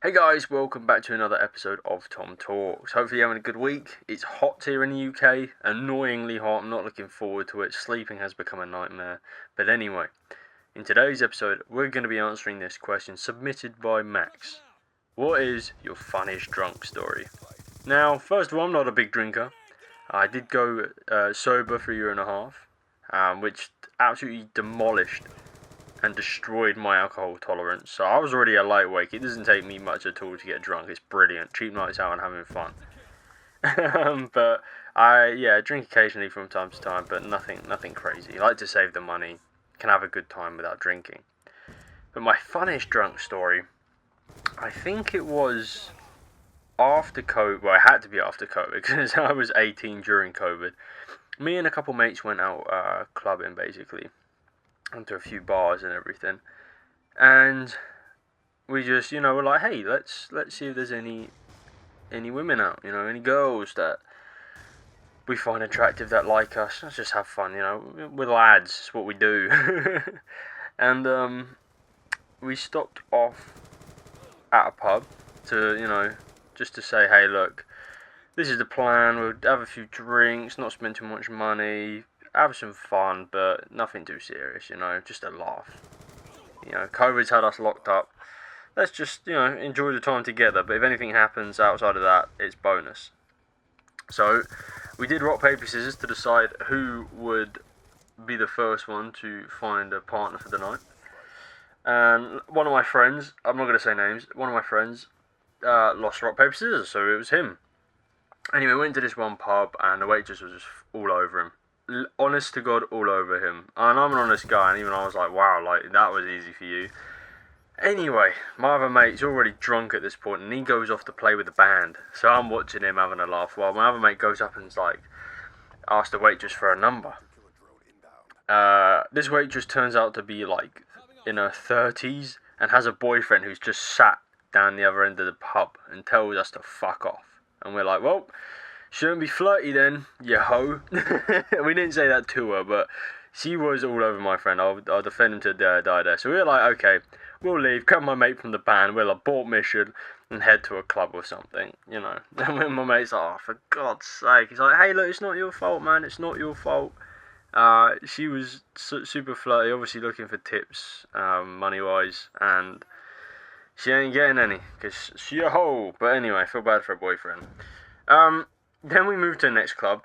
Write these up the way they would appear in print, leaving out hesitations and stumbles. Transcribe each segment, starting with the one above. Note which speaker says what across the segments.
Speaker 1: Hey guys, welcome back to another episode of Tom Talks. Hopefully you're having a good week. It's hot here in the UK, annoyingly hot. I'm not looking forward to it. Sleeping has become a nightmare. But anyway, in today's episode, we're going to be answering this question submitted by Max. What is your funniest drunk story? Now, first of all, I'm not a big drinker. I did go sober for a year and a half, which absolutely demolished and destroyed my alcohol tolerance. So I was already a lightweight. It doesn't take me much at all to get drunk. It's brilliant. Cheap nights out and having fun. But I drink occasionally from time to time, but nothing crazy. I like to save the money. Can have a good time without drinking. But my funniest drunk story, I think it was after COVID. Well, it had to be after COVID because I was 18 during COVID. Me and a couple mates went out clubbing basically. Onto a few bars and everything, and we just we're like, hey, let's see if there's any women out, any girls that we find attractive that like us. Let's just have fun, we're lads, it's what we do. And we stopped off at a pub to just to say, hey, look, this is the plan. We'll have a few drinks, not spend too much money, have some fun, but nothing too serious, just a laugh. COVID's had us locked up. Let's just, enjoy the time together, but if anything happens outside of that, it's bonus. So, we did rock, paper, scissors to decide who would be the first one to find a partner for the night. And one of my friends, I'm not going to say names, one of my friends lost rock, paper, scissors, so it was him. Anyway, we went to this one pub, and the waitress was just all over him. Honest to God, all over him. And I'm an honest guy, and even I was like, wow, like, that was easy for you. Anyway, my other mate's already drunk at this point, and he goes off to play with the band. So I'm watching him having a laugh, while my other mate goes up and's like, asked the waitress for a number. This waitress turns out to be, like, in her 30s, and has a boyfriend who's just sat down the other end of the pub, and tells us to fuck off. And we're like, well, shouldn't be flirty then, you hoe. We didn't say that to her, but she was all over my friend. I'll defend him to die there. So we were like, okay, we'll leave, cut my mate from the band, we'll abort mission and head to a club or something, And when my mate's like, oh, for God's sake. He's like, hey, look, it's not your fault, man. It's not your fault. She was super flirty, obviously looking for tips, money-wise, and she ain't getting any, because she a hoe. But anyway, I feel bad for her boyfriend. Then we moved to the next club,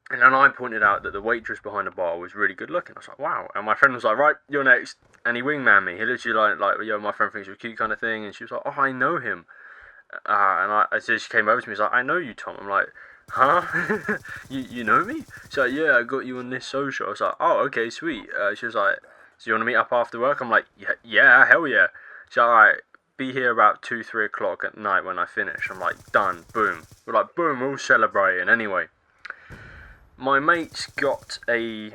Speaker 1: and then I pointed out that the waitress behind the bar was really good looking. I was like, wow. And my friend was like, right, you're next. And he wingman me. He literally like, yo, my friend thinks you're cute kind of thing. And she was like, oh, I know him. And I said, she came over to me, she's like, I know you, Tom. I'm like, huh? you know me? She's like, yeah, I got you on this social. I was like, oh, okay, sweet. She was like, so you want to meet up after work? I'm like, yeah, hell yeah. She's like, alright, be here about 2-3 o'clock at night when I finish. I'm like, done, boom. We're like, boom, we're all celebrating. Anyway, my mate's he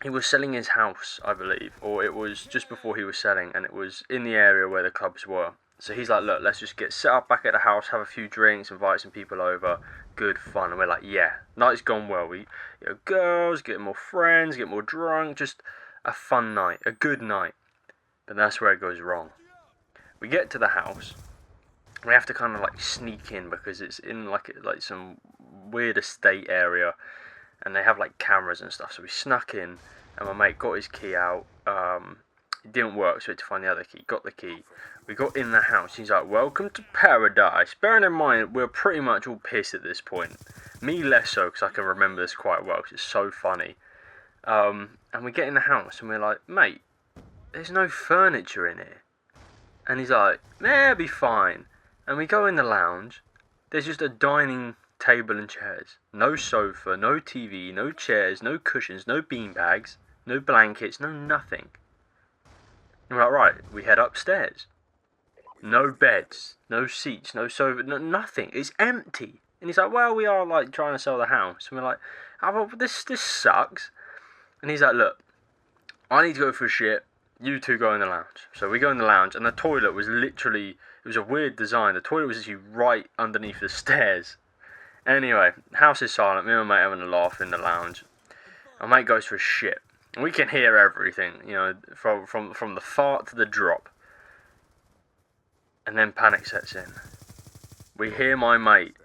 Speaker 1: was selling his house, I believe, or it was just before he was selling, and it was in the area where the clubs were. So he's like, look, let's just get set up back at the house, have a few drinks, invite some people over, good fun. And we're like, yeah, night's gone well. We, girls, get more friends, get more drunk, just a fun night, a good night. But that's where it goes wrong. We get to the house. We have to kind of like sneak in because it's in like some weird estate area, and they have like cameras and stuff. So we snuck in, and my mate got his key out. It didn't work, so we had to find the other key. Got the key. We got in the house. He's like, "Welcome to paradise." Bearing in mind, we're pretty much all pissed at this point. Me less so, because I can remember this quite well. Cause it's so funny. And we get in the house, and we're like, "Mate, there's no furniture in here." And he's like, "Nah, it'll be fine." And we go in the lounge. There's just a dining table and chairs. No sofa, no TV, no chairs, no cushions, no beanbags, no blankets, no nothing. And we're like, right, we head upstairs. No beds, no seats, no sofa, no, nothing. It's empty. And he's like, well, we are like trying to sell the house. And we're like, oh, well, this sucks. And he's like, look, I need to go for a shit. You two go in the lounge. So we go in the lounge, and the toilet was literally, it was a weird design. The toilet was actually right underneath the stairs. Anyway, house is silent. Me and my mate having a laugh in the lounge. My mate goes for a shit. And we can hear everything, from the fart to the drop. And then panic sets in. We hear my mate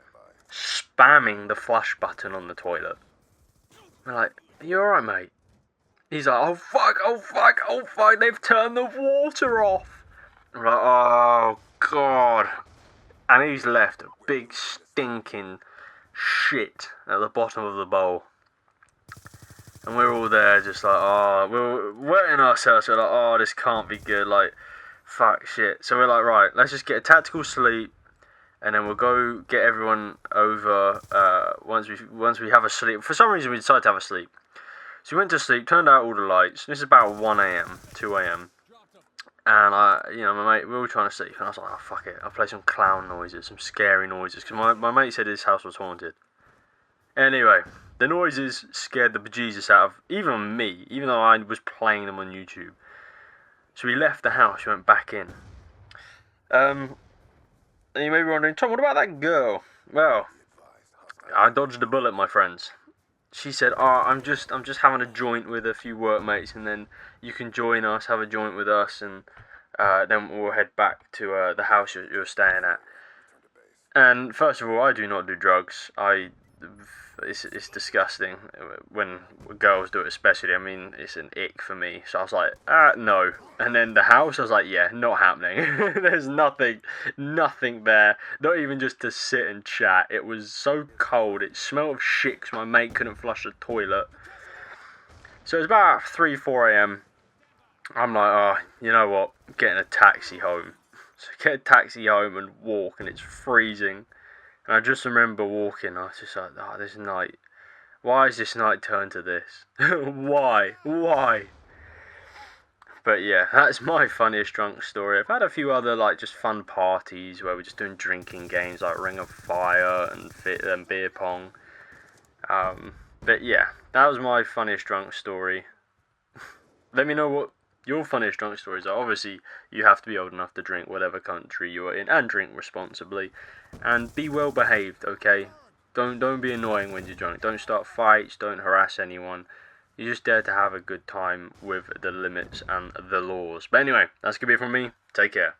Speaker 1: spamming the flush button on the toilet. We're like, are you alright, mate? He's like, oh fuck, oh fuck, oh fuck, they've turned the water off. We're like, oh god. And he's left a big stinking shit at the bottom of the bowl. And we're all there just like, oh, we're wetting ourselves. We're like, oh, this can't be good. Like, fuck shit. So we're like, right, let's just get a tactical sleep. And then we'll go get everyone over once we have a sleep. For some reason, we decided to have a sleep. So we went to sleep, turned out all the lights. This is about 1 a.m., 2 a.m. And my mate, we were all trying to sleep. And I was like, oh, fuck it. I'll play some clown noises, some scary noises. Because my mate said his house was haunted. Anyway, the noises scared the bejesus out of even me, even though I was playing them on YouTube. So we left the house, we went back in. And you may be wondering, Tom, what about that girl? Well, I dodged a bullet, my friends. She said, oh, I'm just having a joint with a few workmates, and then you can join us, have a joint with us, and then we'll head back to the house you're staying at. And first of all, I do not do drugs. It's disgusting when girls do it, especially. I mean, it's an ick for me. So I was like, no. And then the house, I was like, yeah, not happening. There's nothing there. Not even just to sit and chat. It was so cold. It smelled of shit 'cause my mate couldn't flush the toilet. So it was about 3, 4 a.m. I'm like, oh, you know what? I'm getting a taxi home. So I get a taxi home and walk, and it's freezing. And I just remember walking, I was just like, oh, this night. Why is this night turned to this? Why? But yeah, that's my funniest drunk story. I've had a few other, like, just fun parties where we're just doing drinking games, like Ring of Fire and beer pong. But yeah, that was my funniest drunk story. Let me know what your funniest drunk stories are. Obviously, you have to be old enough to drink whatever country you are in, and drink responsibly, and be well behaved. Okay, don't be annoying when you're drunk. Don't start fights. Don't harass anyone. You're just there to have a good time with the limits and the laws. But anyway, that's gonna be it from me. Take care.